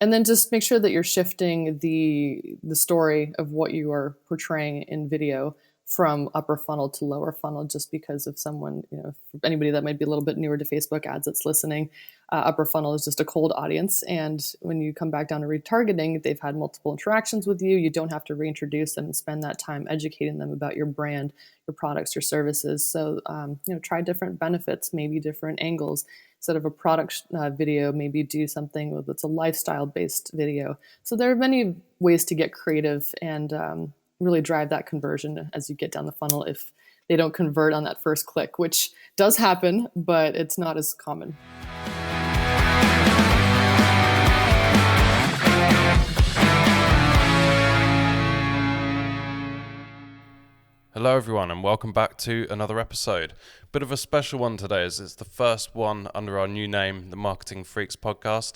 And then just make sure that you're shifting the story of what you are portraying in video from upper funnel to lower funnel, just because of someone, for anybody that might be a little bit newer to Facebook ads that's listening, upper funnel is just a cold audience. And when you come back down to retargeting, they've had multiple interactions with you. You don't have to reintroduce them and spend that time educating them about your brand, your products, your services. So, try different benefits, maybe different angles. Instead of a product video, maybe do something that's a lifestyle-based video. So there are many ways to get creative and really drive that conversion as you get down the funnel if they don't convert on that first click, which does happen, but it's not as common. Hello everyone and welcome back to another episode. Bit of a special one today as it's the first one under our new name, the Marketing Freaks Podcast.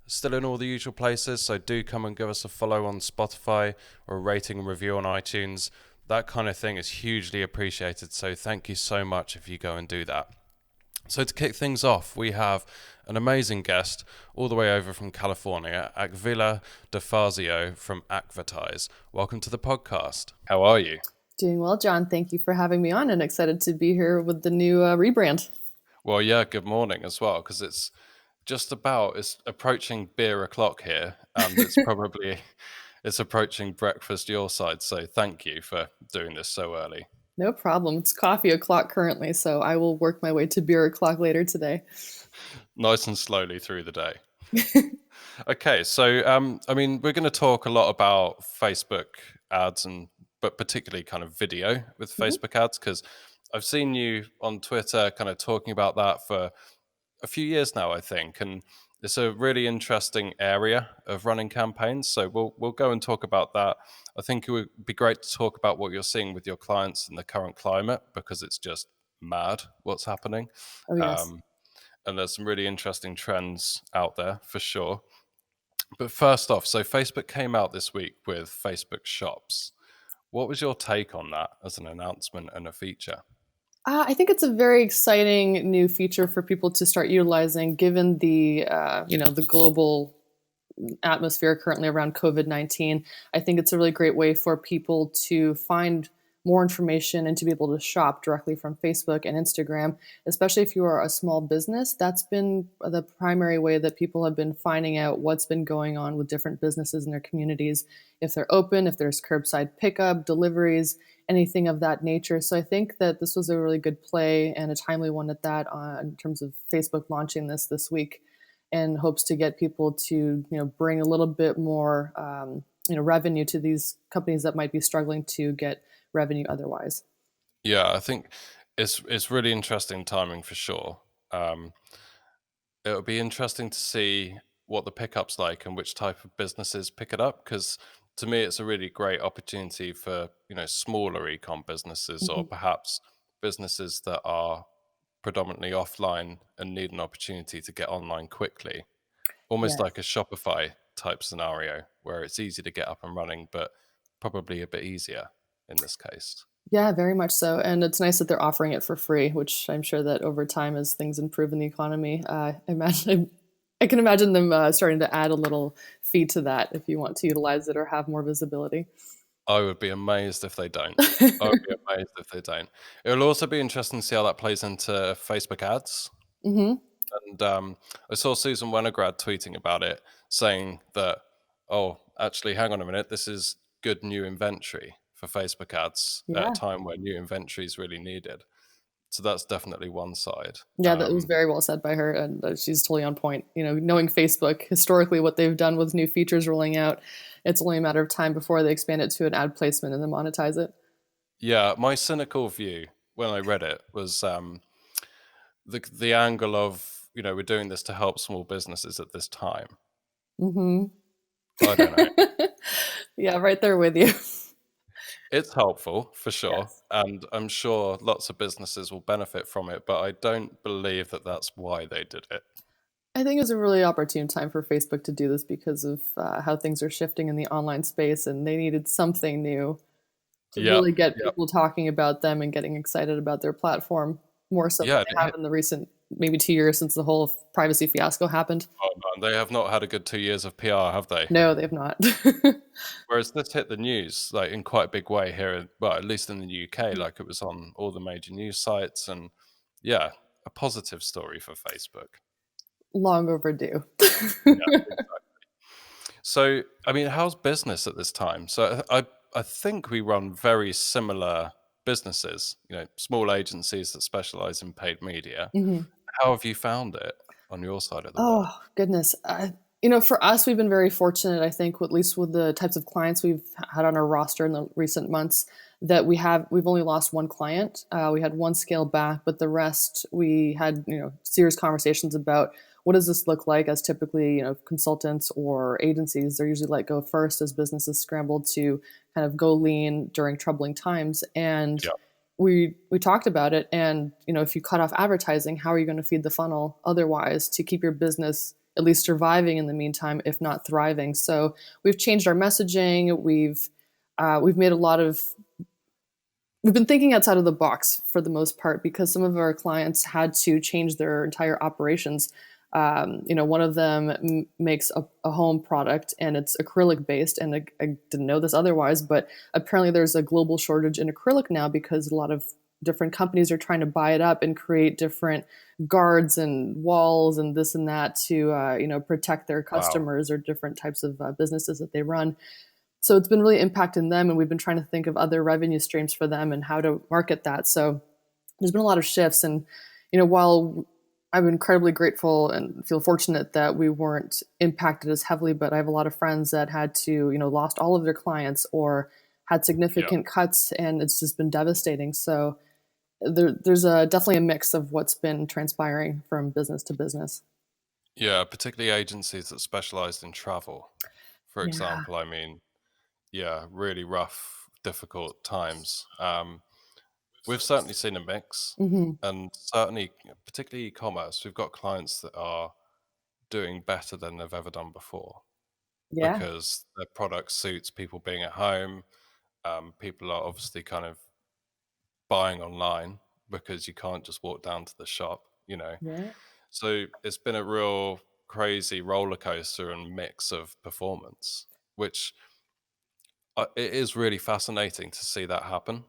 Still in all the usual places, so do come and give us a follow on Spotify or a rating and review on iTunes. That kind of thing is hugely appreciated, so thank you so much if you go and do that. So to kick things off, we have an amazing guest all the way over from California, Akville DeFazio from Advertise. Welcome to the podcast. How are you? Doing well, John. Thank you for having me on and excited to be here with the new rebrand. Well, yeah, good morning as well, because it's approaching beer o'clock here, and it's approaching breakfast your side. So thank you for doing this so early. No problem. It's coffee o'clock currently, so I will work my way to beer o'clock later today. Nice and slowly through the day. Okay, so we're going to talk a lot about Facebook ads but particularly kind of video with Facebook ads, because I've seen you on Twitter kind of talking about that for a few years now, I think, and it's a really interesting area of running campaigns. So we'll go and talk about that. I think it would be great to talk about what you're seeing with your clients in the current climate, because it's just mad what's happening. Oh, yes. And there's some really interesting trends out there for sure. But first off, so Facebook came out this week with Facebook Shops. What was your take on that as an announcement and a feature? I think it's a very exciting new feature for people to start utilizing, given the the global atmosphere currently around COVID-19. I think it's a really great way for people to find more information and to be able to shop directly from Facebook and Instagram, especially if you are a small business. That's been the primary way that people have been finding out what's been going on with different businesses in their communities, if they're open, if there's curbside pickup, deliveries, anything of that nature. So I think that this was a really good play and a timely one at that in terms of Facebook launching this week, and hopes to get people to bring a little bit more revenue to these companies that might be struggling to get revenue otherwise. Yeah, I think it's really interesting timing for sure. It'll be interesting to see what the pickup's like and which type of businesses pick it up, because to me it's a really great opportunity for smaller e-com businesses or perhaps businesses that are predominantly offline and need an opportunity to get online quickly, almost like a Shopify type scenario where it's easy to get up and running, but probably a bit easier in this case. Yeah, very much so. And it's nice that they're offering it for free, which I'm sure that over time, as things improve in the economy, I can imagine them starting to add a little fee to that if you want to utilize it or have more visibility. I would be amazed if they don't. It will also be interesting to see how that plays into Facebook ads. Mm-hmm. And I saw Susan Wenograd tweeting about it, saying that, oh, actually, hang on a minute, this is good new inventory for Facebook ads at a time where new inventory is really needed. So that's definitely one side. Yeah, that was very well said by her, and she's totally on point. Knowing Facebook, historically, what they've done with new features rolling out, it's only a matter of time before they expand it to an ad placement and then monetize it. Yeah, my cynical view when I read it was the angle of, we're doing this to help small businesses at this time. Mm-hmm. I don't know. Yeah, right there with you. It's helpful for sure. Yes. And I'm sure lots of businesses will benefit from it, but I don't believe that that's why they did it. I think it was a really opportune time for Facebook to do this because of how things are shifting in the online space, and they needed something new to get people talking about them and getting excited about their platform more so than they have in the recent maybe 2 years since the whole privacy fiasco happened. Oh man, they have not had a good 2 years of PR, have they? No, they've not. Whereas this hit the news like in quite a big way here, well, at least in the UK, like it was on all the major news sites, and yeah, a positive story for Facebook. Long overdue. Yeah, exactly. So, I mean, how's business at this time? So, I think we run very similar businesses, small agencies that specialize in paid media. Mhm. How have you found it on your side of the world? Oh, goodness. For us, we've been very fortunate, I think, at least with the types of clients we've had on our roster in the recent months, that we've only lost one client. We had one scale back, but the rest we had, serious conversations about what does this look like, as typically, consultants or agencies, they're usually let go first as businesses scramble to kind of go lean during troubling times. And Yeah, we talked about it, and if you cut off advertising, how are you going to feed the funnel otherwise to keep your business at least surviving in the meantime, if not thriving? So we've changed our messaging. We've made a lot of we've been thinking outside of the box for the most part, because some of our clients had to change their entire operations. One of them makes a home product, and it's acrylic based. And I didn't know this otherwise, but apparently there's a global shortage in acrylic now, because a lot of different companies are trying to buy it up and create different guards and walls and this and that to protect their wow. customers or different types of businesses that they run. So it's been really impacting them, and we've been trying to think of other revenue streams for them and how to market that. So there's been a lot of shifts, and while I'm incredibly grateful and feel fortunate that we weren't impacted as heavily, but I have a lot of friends that had to, lost all of their clients or had Yeah. significant cuts, and it's just been devastating. So there's definitely a mix of what's been transpiring from business to business. Yeah, particularly agencies that specialized in travel, for Yeah. example. I mean, yeah, really rough, difficult times. We've certainly seen a mix, Hmm. and certainly, particularly e-commerce, we've got clients that are doing better than they've ever done before Yeah. because their product suits people being at home. People are obviously kind of buying online because you can't just walk down to the shop. Yeah. So it's been a real crazy roller coaster and mix of performance, which it is really fascinating to see that happen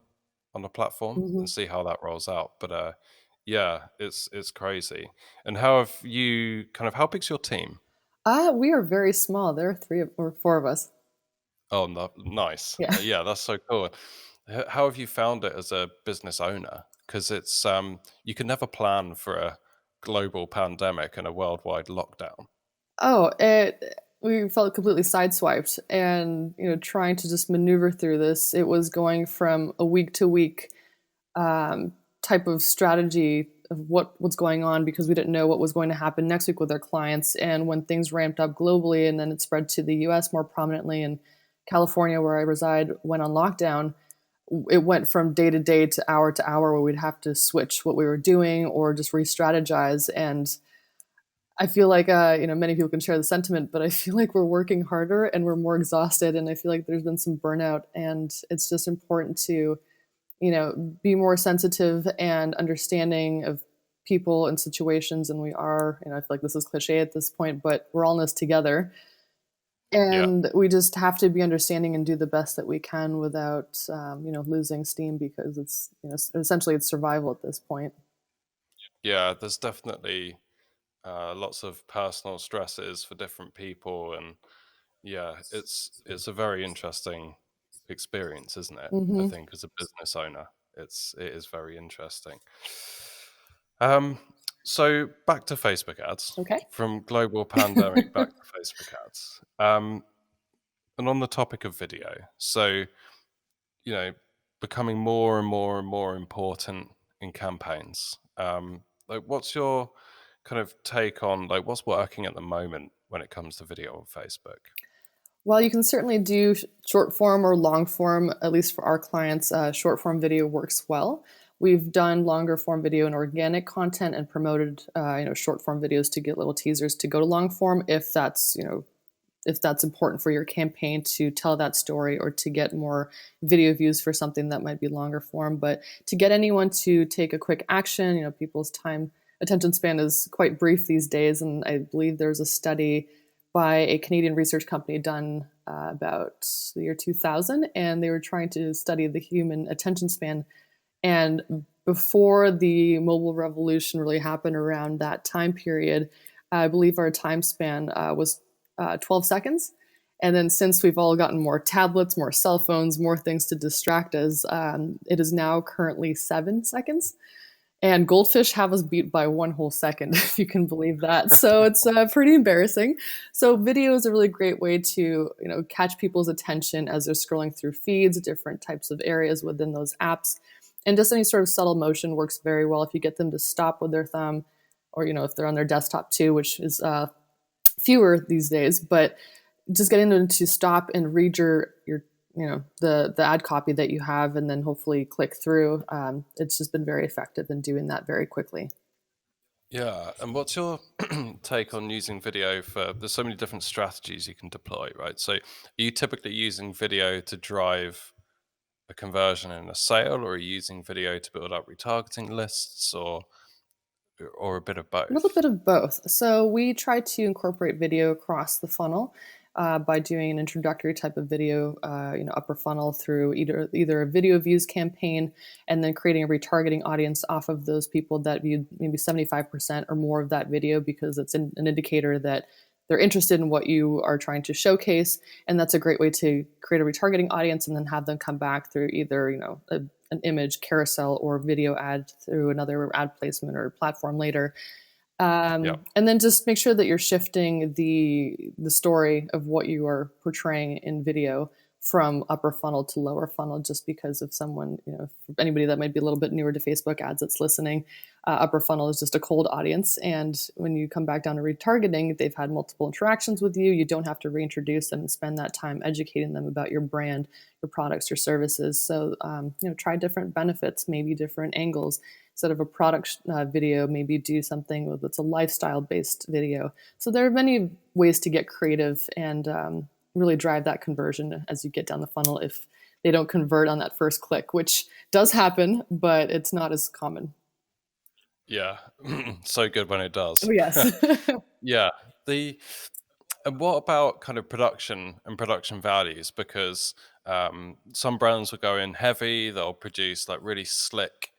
on the platform and Hmm. see how that rolls out. But yeah, it's crazy. And how have you how big's your team? We are very small. There are or four of us. Oh, no, nice. Yeah. Yeah, that's so cool. How have you found it as a business owner? Because it's you can never plan for a global pandemic and a worldwide lockdown. Oh, we felt completely sideswiped, and trying to just maneuver through this. It was going from a week to week um, type of strategy of what's going on, because we didn't know what was going to happen next week with our clients. And when things ramped up globally, and then it spread to the U.S. more prominently, and California, where I reside, went on lockdown. It went from day to hour, where we'd have to switch what we were doing or just re-strategize. And I feel like, many people can share the sentiment, but I feel like we're working harder and we're more exhausted. And I feel like there's been some burnout, and it's just important to, be more sensitive and understanding of people and situations. And we are, I feel like this is cliche at this point, but we're all in this together. Yeah. And we just have to be understanding and do the best that we can without, losing steam, because it's, essentially it's survival at this point. Yeah, there's definitely lots of personal stresses for different people, and yeah, it's a very interesting experience, isn't it? I Hmm. think as a business owner, it is very interesting. Um, so back to Facebook ads, Okay. from global pandemic back to Facebook ads. And on the topic of video, so you know, becoming more and more and more important in campaigns. Like, what's your kind of take on like what's working at the moment when it comes to video on Facebook? Well, you can certainly do short form or long form. At least for our clients, short form video works well. We've done longer form video and organic content, and promoted, short form videos to get little teasers to go to long form, if that's important for your campaign to tell that story, or to get more video views for something that might be longer form. But to get anyone to take a quick action, people's time attention span is quite brief these days. And I believe there's a study by a Canadian research company done about the year 2000, and they were trying to study the human attention span. And before the mobile revolution really happened around that time period, I believe our time span was 12 seconds. And then since we've all gotten more tablets, more cell phones, more things to distract us, it is now currently 7 seconds. And goldfish have us beat by one whole second, if you can believe that. So it's pretty embarrassing. So video is a really great way to, catch people's attention as they're scrolling through feeds, different types of areas within those apps. And just any sort of subtle motion works very well if you get them to stop with their thumb, or if they're on their desktop too, which is fewer these days. But just getting them to stop and read your the ad copy that you have, and then hopefully click through. It's just been very effective in doing that very quickly. Yeah, and what's your take on using video for? There's so many different strategies you can deploy, right? So, are you typically using video to drive a conversion in a sale, or are you using video to build up retargeting lists, or a bit of A little both? bit of both. So we try to incorporate video across the funnel by doing an introductory type of video, upper funnel through either a video views campaign, and then creating a retargeting audience off of those people that viewed maybe 75% or more of that video, because it's an indicator that they're interested in what you are trying to showcase. And that's a great way to create a retargeting audience and then have them come back through either an image carousel or video ad through another ad placement or platform later. Yeah. And then just make sure that you're shifting the story of what you are portraying in video from upper funnel to lower funnel, just because of someone, for anybody that might be a little bit newer to Facebook ads that's listening, upper funnel is just a cold audience. And when you come back down to retargeting, they've had multiple interactions with you. You don't have to reintroduce them and spend that time educating them about your brand, your products, your services. So, try different benefits, maybe different angles. Instead of a product video, maybe do something that's a lifestyle based video. So there are many ways to get creative and really drive that conversion as you get down the funnel if they don't convert on that first click, which does happen, but it's not as common. Yeah, so good when it Oh, does. yes. Yeah. The And what about kind of production and production values? Because some brands will go in heavy, they'll produce like really slick,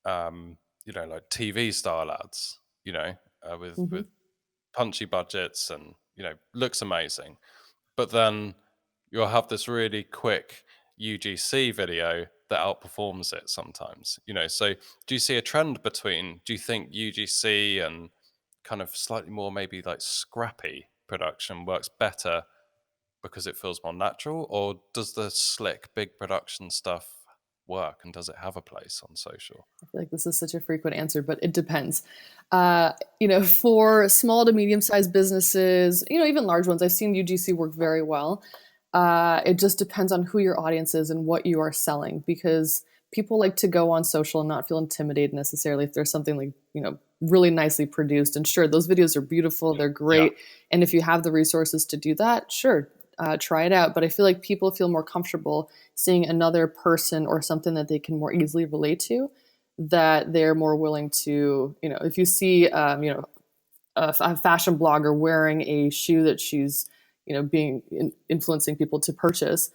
like TV style ads, Hmm. with punchy budgets and looks amazing. But then you'll have this really quick UGC video that outperforms it sometimes. So do you see a trend between? Do you think UGC and kind of slightly more maybe like scrappy production works better because it feels more natural, or does the slick big production stuff work, and does it have a place on social? I feel like this is such a frequent answer, but it depends. For small to medium sized businesses, even large ones, I've seen UGC work very well. It just depends on who your audience is and what you are selling, because people like to go on social and not feel intimidated necessarily if there's something like, really nicely produced. And sure, those videos are beautiful, they're Yeah. great. And if you have the resources to do that, sure, try it out. But I feel like people feel more comfortable seeing another person or something that they can more easily relate to, that they're more willing to, if you see, a fashion blogger wearing a shoe that she's, influencing people to purchase,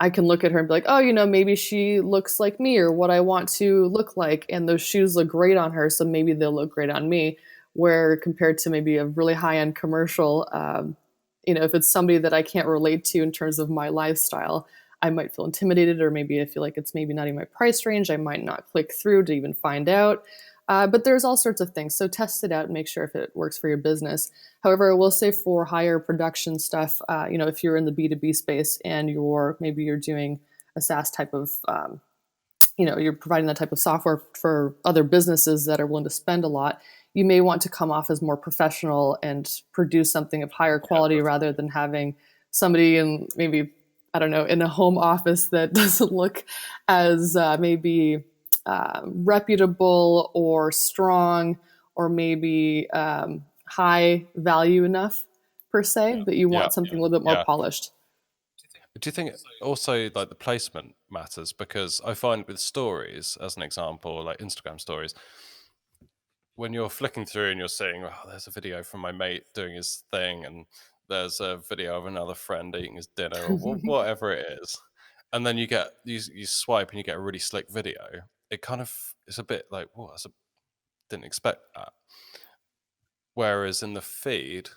I can look at her and be like, oh, maybe she looks like me or what I want to look like. And those shoes look great on her. So maybe they'll look great on me. Where compared to maybe a really high end commercial, if it's somebody that I can't relate to in terms of my lifestyle, I might feel intimidated, or maybe I feel like it's maybe not in my price range. I might not click through to even find out. But there's all sorts of things. So test it out and make sure if it works for your business. However, I will say for higher production stuff, if you're in the B2B space and you're doing a SaaS type of, you're providing that type of software for other businesses that are willing to spend a lot, you may want to come off as more professional and produce something of higher Yeah. quality rather than having somebody in maybe, I don't know, in a home office that doesn't look as maybe reputable or strong, or maybe high value enough per se, Yeah. but you Yeah. want something a little bit more Yeah. polished. Do you think also like the placement matters? Because I find with stories, as an example, like Instagram stories, when you're flicking through and you're seeing, oh, there's a video from my mate doing his thing, and there's a video of another friend eating his dinner, or whatever it is, and then you swipe and you get a really slick video. It kind of it's a bit like, oh, didn't expect that. Whereas in the feed,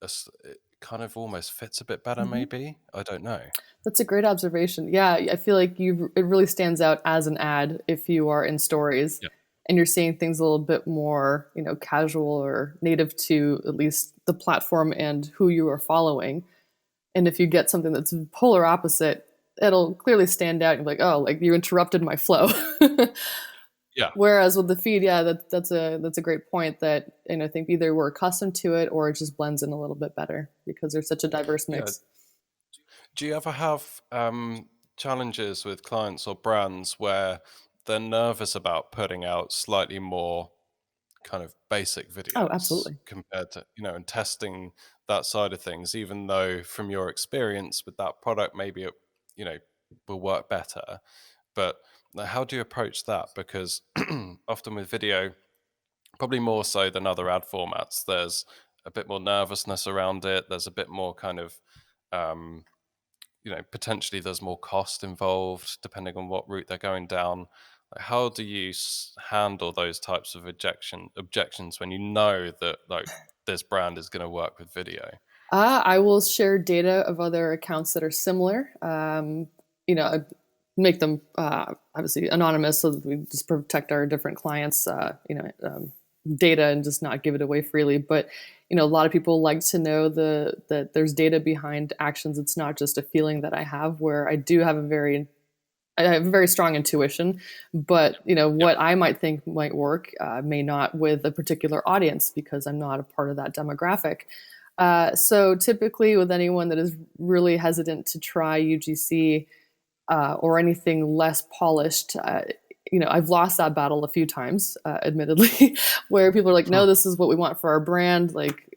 it kind of almost fits a bit better. Mhm. Maybe I don't know. That's a great observation. Yeah, I feel like it really stands out as an ad if you are in stories Yeah, and you're seeing things a little bit more, casual or native to at least the platform and who you are following. And if you get something that's polar opposite, it'll clearly stand out. You're like, oh, like you interrupted my flow. yeah, Whereas with the feed, yeah, that's a great point that I think either we're accustomed to it or it just blends in a little bit better because there's such a diverse yeah. mix. Do you ever have challenges with clients or brands where they're nervous about putting out slightly more kind of basic Oh, videos absolutely. compared to, and testing that side of things, even though from your experience with that product, maybe it, you know, will work better. But how do you approach that? Because often with video, probably more so than other ad formats, there's a bit more nervousness around it. There's a bit more kind of, um, potentially there's more cost involved depending on what route they're going down. Like, how do you handle those types of objections when you know that like this brand is going to work with video? I will share data of other accounts that are similar. I make them obviously anonymous so that we just protect our different clients, data and just not give it away freely. But a lot of people like to know that there's data behind actions. It's not just a feeling that I have. Where I have a very strong intuition, but Yeah, what I might think might work may not with a particular audience because I'm not a part of that demographic. So typically, with anyone that is really hesitant to try UGC or anything less polished, I've lost that battle a few times, admittedly, where people are like, "No, this is what we want for our brand. Like,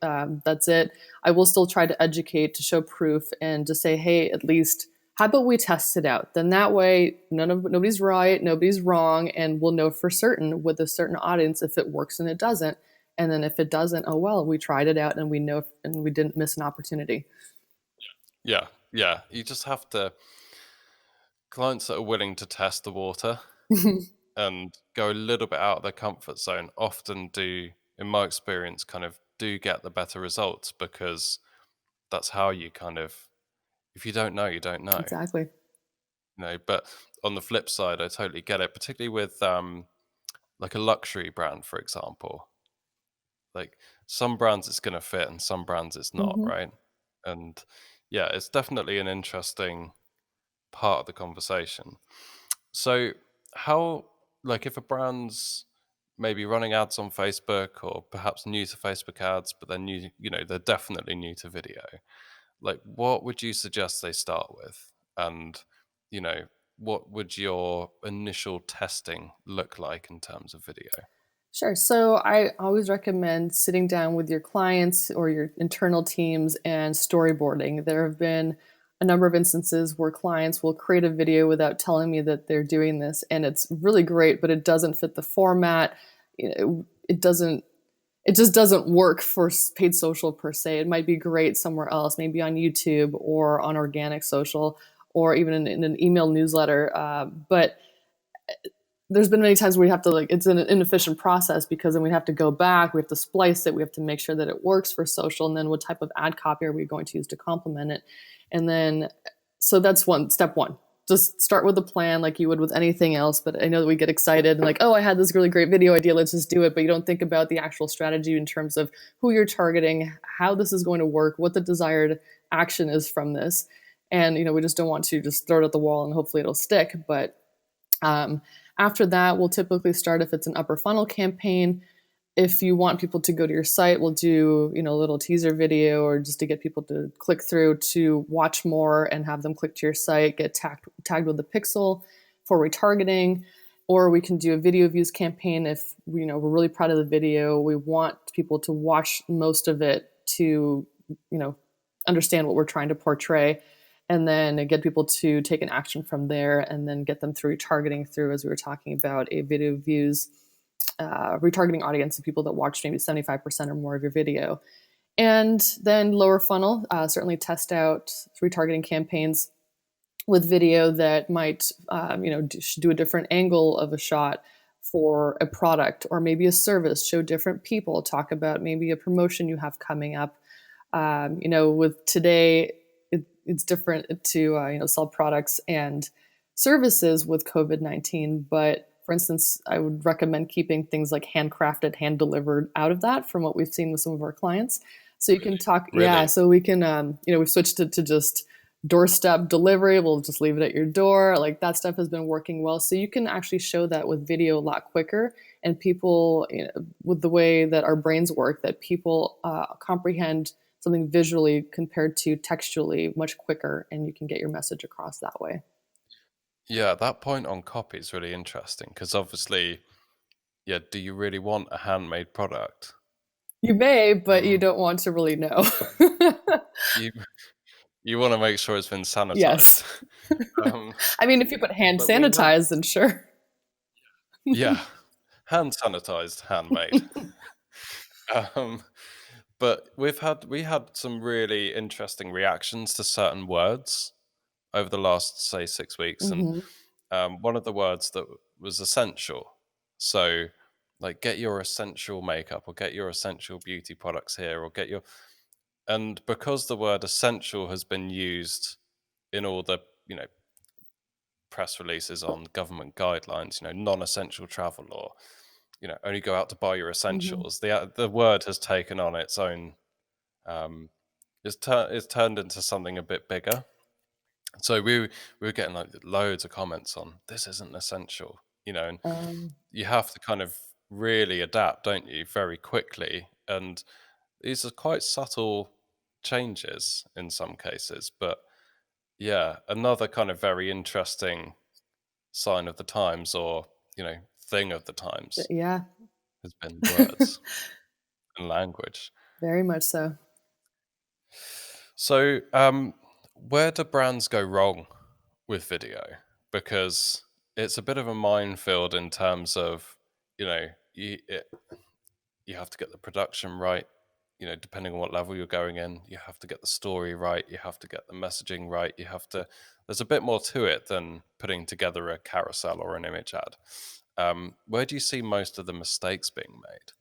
that's it." I will still try to educate, to show proof, and just say, "Hey, at least." How about we test it out? Then that way, nobody's right, nobody's wrong, and we'll know for certain with a certain audience if it works and it doesn't. And then if it doesn't, oh well, we tried it out and we know and we didn't miss an opportunity. yeah, yeah. You just have to clients that are willing to test the water and go a little bit out of their comfort zone often do, in my experience, kind of do get the better results because that's how you kind of, if you don't know, you don't know. Exactly. But on the flip side, I totally get it, particularly with like a luxury brand, for example. Like some brands it's going to fit and some brands it's not, Hmm. right? And yeah, it's definitely an interesting part of the conversation. So, how, like, if a brand's maybe running ads on Facebook or perhaps new to Facebook ads, but they're new, they're definitely new to video, like, what would you suggest they start with? And, you know, what would your initial testing look like in terms of video? Sure. So I always recommend sitting down with your clients or your internal teams and storyboarding. There have been a number of instances where clients will create a video without telling me that they're doing this, and it's really great, but it doesn't fit the format. It doesn't. It just doesn't work for paid social per se. It might be great somewhere else, maybe on YouTube or on organic social, or even in an email newsletter. But there's been many times where we have to it's an inefficient process because then we have to go back, we have to splice it, we have to make sure that it works for social, and then what type of ad copy are we going to use to complement it? And then so that's step one. Just start with a plan like you would with anything else. But I know that we get excited and like, oh, I had this really great video idea, let's just do it. But you don't think about the actual strategy in terms of who you're targeting, how this is going to work, what the desired action is from this. And we just don't want to just throw it at the wall and hopefully it'll stick. But um, after that, we'll typically start if it's an upper funnel campaign. If you want people to go to your site, we'll do a little teaser video or just to get people to click through to watch more and have them click to your site, get tagged with the pixel for retargeting. Or we can do a video views campaign if we're really proud of the video. We want people to watch most of it to understand what we're trying to portray, and then get people to take an action from there and then get them through targeting through, as we were talking about, a video views retargeting audience of people that watched maybe 75% or more of your video. And then lower funnel, certainly test out retargeting campaigns with video that might, do a different angle of a shot for a product or maybe a service, show different people, talk about maybe a promotion you have coming up. With today, it's different to sell products and services with COVID-19. But for instance, I would recommend keeping things like handcrafted, hand delivered out of that from what we've seen with some of our clients. So you can talk, yeah. Really? So we can, we've switched it to just doorstep delivery. We'll just leave it at your door. Like that stuff has been working well. So you can actually show that with video a lot quicker. And people, with the way that our brains work, that people comprehend something visually compared to textually much quicker, and you can get your message across that way. Yeah, that point on copy is really interesting because obviously, yeah, do you really want a handmade product? You may, but you Mm, don't want to really know. you you want to make sure it's been sanitized. Yes. um, I mean, if you put hand but we have, sanitize, then sure. yeah, hand sanitized, handmade. um, but we had some really interesting reactions to certain words over the last, say, 6 weeks, and Hmm. one of the words that was essential. So, like, get your essential makeup, or get your essential beauty products here, or get your. And because the word essential has been used in all the, press releases on government guidelines, non-essential travel, or, only go out to buy your Hmm. essentials. The word has taken on its own. It's turned into something a bit bigger. So we were getting like loads of comments on this isn't essential, and Um, you have to kind of really adapt, don't you, very quickly. And these are quite subtle changes in some cases, but yeah, another kind of very interesting sign of the times, or thing of the times, yeah, has been words and language. very much so. So, where do brands go wrong with video? Because it's a bit of a minefield in terms of, you know, you, it, you have to get the production right. Depending on what level you're going in, you have to get the story right. You have to get the messaging right. There's a bit more to it than putting together a carousel or an image ad. Where do you see most of the mistakes being made?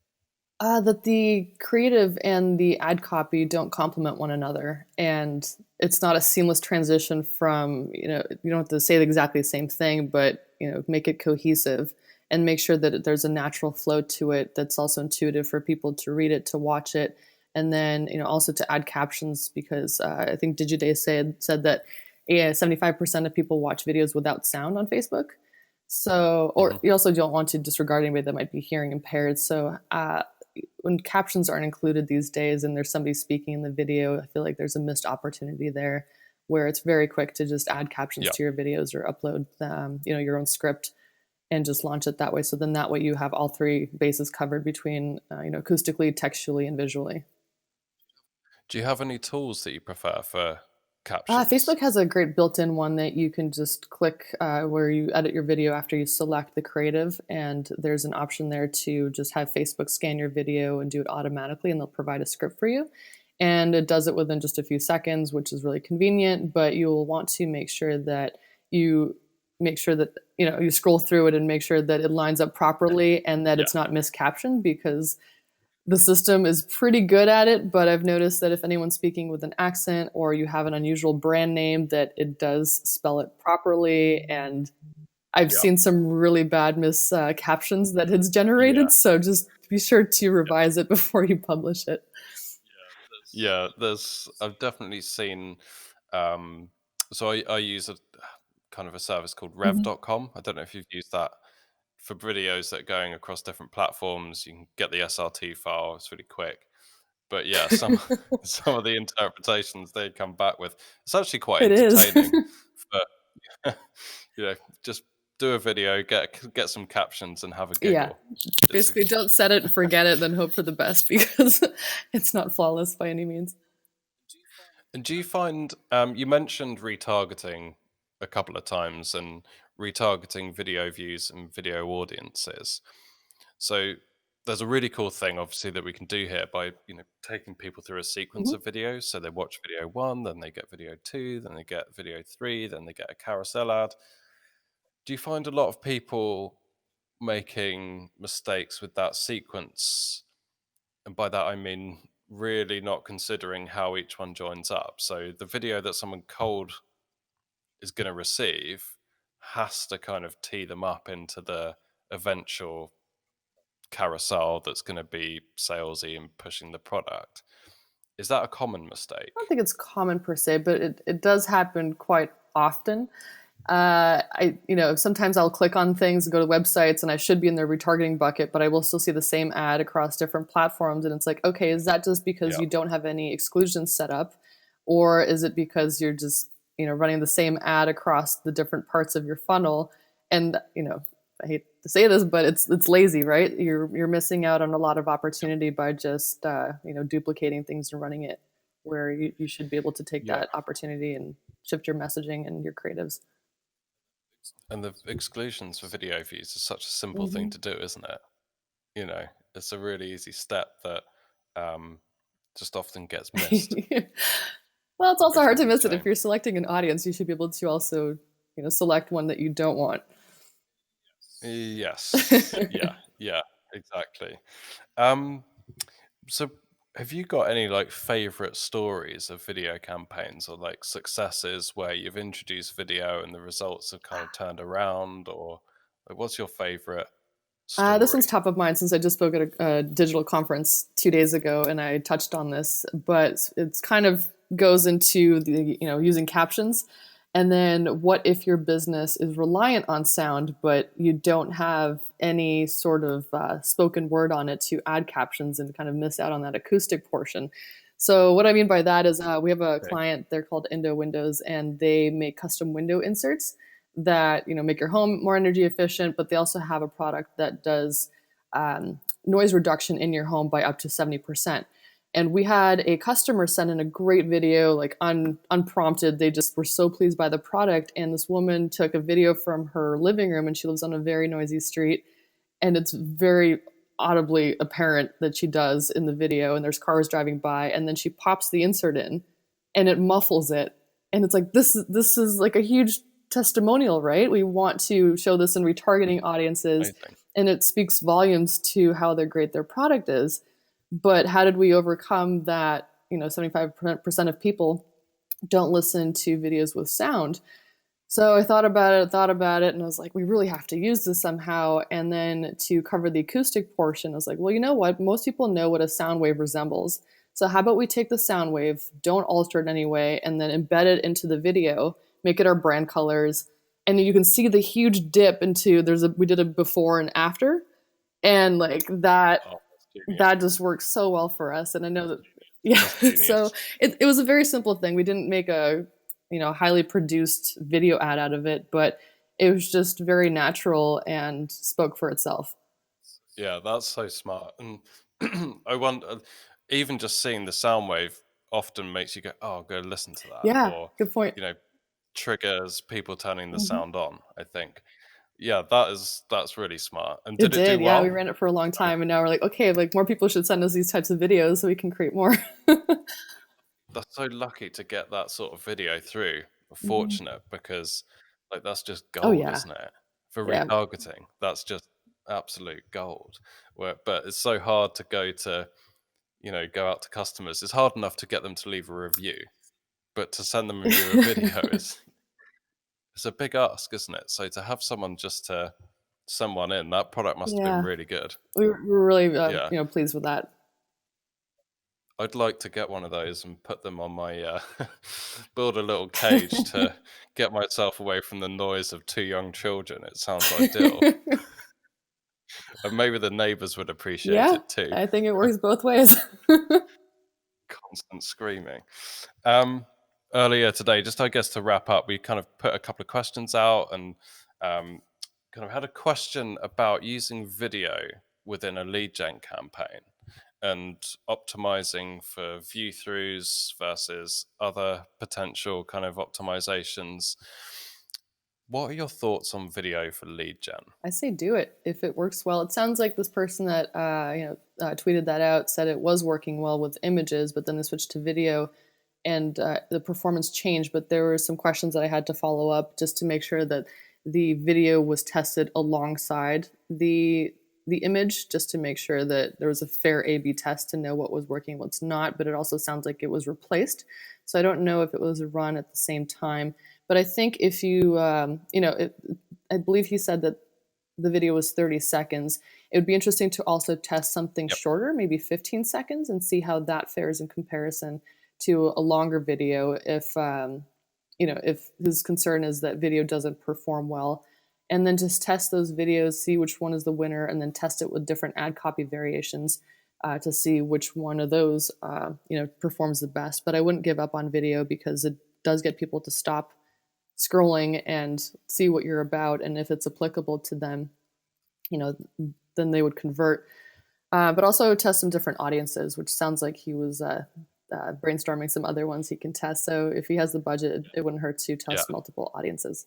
That the creative and the ad copy don't complement one another, and it's not a seamless transition from, you don't have to say exactly the same thing, but make it cohesive and make sure that there's a natural flow to it that's also intuitive for people to read it, to watch it, and then also to add captions, because I think Digiday said that 75% of people watch videos without sound on Facebook. So, or Hmm. you also don't want to disregard anybody that might be hearing impaired. So, when captions aren't included these days and there's somebody speaking in the video, I feel like there's a missed opportunity there, where it's very quick to just add captions Yeah. to your videos or upload, your own script and just launch it that way. So then that way you have all three bases covered between, acoustically, textually, and visually. Do you have any tools that you prefer for Facebook captions? has a great built-in one that you can just click, where you edit your video after you select the creative, and there's an option there to just have Facebook scan your video and do it automatically, and they'll provide a script for you. And it does it within just a few seconds, which is really convenient. But you'll want to make sure that you you scroll through it and make sure that it lines up properly and that Yeah. it's not miscaptioned, because the system is pretty good at it, but I've noticed that if anyone's speaking with an accent or you have an unusual brand name, that it does spell it properly. And I've Yeah. seen some really bad captions that it's Yeah. generated. So just be sure to revise it before you publish it. Yeah, I've definitely seen. Um, so I use a kind of a service called Mhm. rev.com. I don't know if you've used that for videos that are going across different platforms. You can get the SRT file, it's really quick. But yeah, some some of the interpretations they come back with, it's actually quite It is. entertaining. But just do a video, get some captions, and have a Yeah. giggle. It's a, Basically, don't set it and forget it, then hope for the best, because it's not flawless by any means. and do you find you mentioned retargeting a couple of times, and retargeting video views and video audiences? So there's a really cool thing, obviously, that we can do here by taking people through a sequence Mhm. of videos. So they watch video one, then they get video two, then they get video three, then they get a carousel ad. Do you find a lot of people making mistakes with that sequence? And by that, I mean really not considering how each one joins up. So the video that someone cold is going to receive has to kind of tee them up into the eventual carousel that's going to be salesy and pushing the product. Is that a common I don't mistake? think it's common per se, but it does happen quite often. Sometimes I'll click on things and go to websites and I should be in their retargeting bucket, but I will still see the same ad across different platforms. And it's like, okay, is that just because Yeah. you don't have any exclusions set up? Or is it because you're just, running the same ad across the different parts of your funnel? And, I hate to say this, but it's lazy, right? You're missing out on a lot of opportunity by just, duplicating things and running it where you should be able to take Yeah. that opportunity and shift your messaging and your creatives. And the exclusions for video views is such a simple thing Mhm. to do, isn't it? You know, it's a really easy step that um, just often gets missed. Well, it's also Very hard to simple miss it. If change. you're selecting an audience, you should be able to also, select one that you don't want. Yes. Yeah. Yeah. Exactly. Um, so have you got any like favorite stories of video campaigns or like successes where you've introduced video and the results have kind of turned around, or like what's your favorite This one's story? top of mind since I just spoke at a digital conference 2 days ago, and I touched on this. But it's kind of goes into the using captions, and then what if your business is reliant on sound, but you don't have any sort of spoken word on it to add captions and kind of miss out on that acoustic portion. So what I mean by that is we have a Okay. client. They're called Indo Windows, and they make custom window inserts that make your home more energy efficient, but they also have a product that does noise reduction in your home by up to 70%. And we had a customer send in a great video, like unprompted. They just were so pleased by the product. And this woman took a video from her living room, and she lives on a very noisy street. And it's very audibly apparent that she does in the video, and there's cars driving by. And then she pops the insert in, and it muffles it. And it's like, this is like a huge testimonial, right? We want to show this in retargeting audiences, Amazing. and it speaks volumes to how great their product is. But how did we overcome that? 75% of people don't listen to videos with sound. So I thought about it, and I was like, we really have to use this somehow. And then to cover the acoustic portion, I was like, well, you know what? Most people know what a sound wave resembles. So how about we take the sound wave, don't alter it in any way, and then embed it into the video, make it our brand colors, and you can see the huge dip into we did a before and after, and like that Oh, that's that genius. just works so well for us. And I know that, yeah. That's So genius. it was a very simple thing. We didn't make a highly produced video ad out of it, but it was just very natural and spoke for itself. Yeah, that's so smart. And I wonder, even just seeing the sound wave often makes you go, "Oh, go listen to that," Yeah, or good point. you know, triggers people turning the Mhm. sound on. I think. Yeah, that's really smart. And It did it do did, yeah. We well? ran it for a long No. time, and now we're like, okay, like more people should send us these types of videos so we can create more. That's so lucky to get that sort of video through. Mhm. Fortunate because like that's just Oh gold, yeah, isn't it? For yeah. retargeting, that's just absolute gold. But it's so hard to go out to customers. It's hard enough to get them to leave a review, but to send them you a video is it's a big ask, isn't it? So to have someone just to send one in, that product must have been Yeah, really good. we were really Yeah. pleased with that. I'd like to get one of those and put them on my build a little cage to get myself away from the noise of two young children. It sounds ideal. And maybe the neighbors would appreciate Yeah, it too. I think it works both ways. Constant screaming. Um, Earlier today, just I guess to wrap up, we kind of put a couple of questions out and um, kind of had a question about using video within a lead gen campaign and optimizing for view throughs versus other potential kind of optimizations. What are your thoughts on video for lead gen? I say do it if it works well. It sounds like this person that tweeted that out said it was working well with images, but then they switched to video, and the performance changed. But there were some questions that I had to follow up just to make sure that the video was tested alongside the image, just to make sure that there was a fair A/B test to know what was working, what's not. But it also sounds like it was replaced, so I don't know if it was run at the same time. But I think if you, I believe he said that the video was 30 seconds. It would be interesting to also test something Yep. shorter, maybe 15 seconds, and see how that fares in comparison to a longer video. If his concern is that video doesn't perform well, and then just test those videos, see which one is the winner, and then test it with different ad copy variations to see which one of those performs the best. But I wouldn't give up on video because it does get people to stop scrolling and see what you're about, and if it's applicable to them, you know, then they would convert. But also test some different audiences, which sounds like he was brainstorming some other ones he can test. So if he has the budget, it wouldn't hurt to Yeah. test multiple audiences.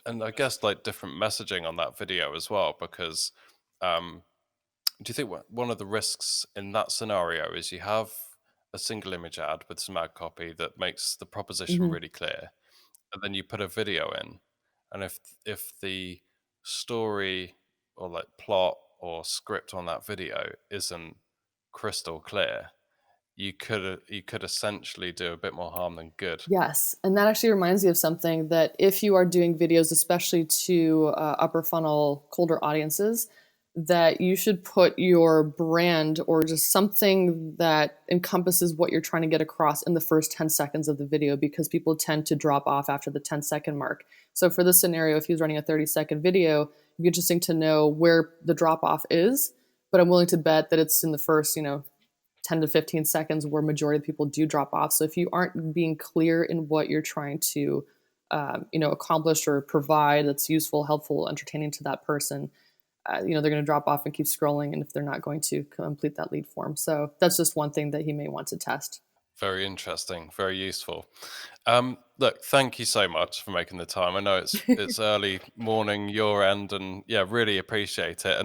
And I guess like different messaging on that video as well, because do you think one of the risks in that scenario is you have a single image ad with some ad copy that makes the proposition Hmm. really clear, and then you put a video in, and if the story or like plot or script on that video isn't crystal clear, you could essentially do a bit more harm than good. Yes, and that actually reminds me of something, that if you are doing videos, especially to upper funnel, colder audiences, that you should put your brand or just something that encompasses what you're trying to get across in the first 10 seconds of the video, because people tend to drop off after the 10-second mark. So for this scenario, if he's running a 30-second video, it'd be interesting to know where the drop off is, but I'm willing to bet that it's in the first, 10 to 15 seconds where majority of people do drop off. So if you aren't being clear in what you're trying to, accomplish or provide that's useful, helpful, entertaining to that person, they're going to drop off and keep scrolling, and if they're not going to complete that lead form. So that's just one thing that he may want to test. Very interesting, very useful. Look, thank you so much for making the time. I know it's early morning your end, and yeah, really appreciate it.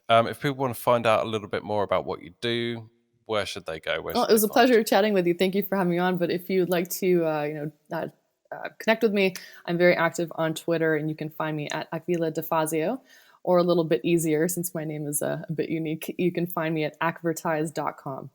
And if people want to find out a little bit more about what you do, where should they go? Where Well, should it they was a find you? pleasure chatting with you. Thank you for having me on. But if you'd like to, connect with me, I'm very active on Twitter, and you can find me at Akville DeFazio, or a little bit easier since my name is a bit unique, you can find me at akvertise.com.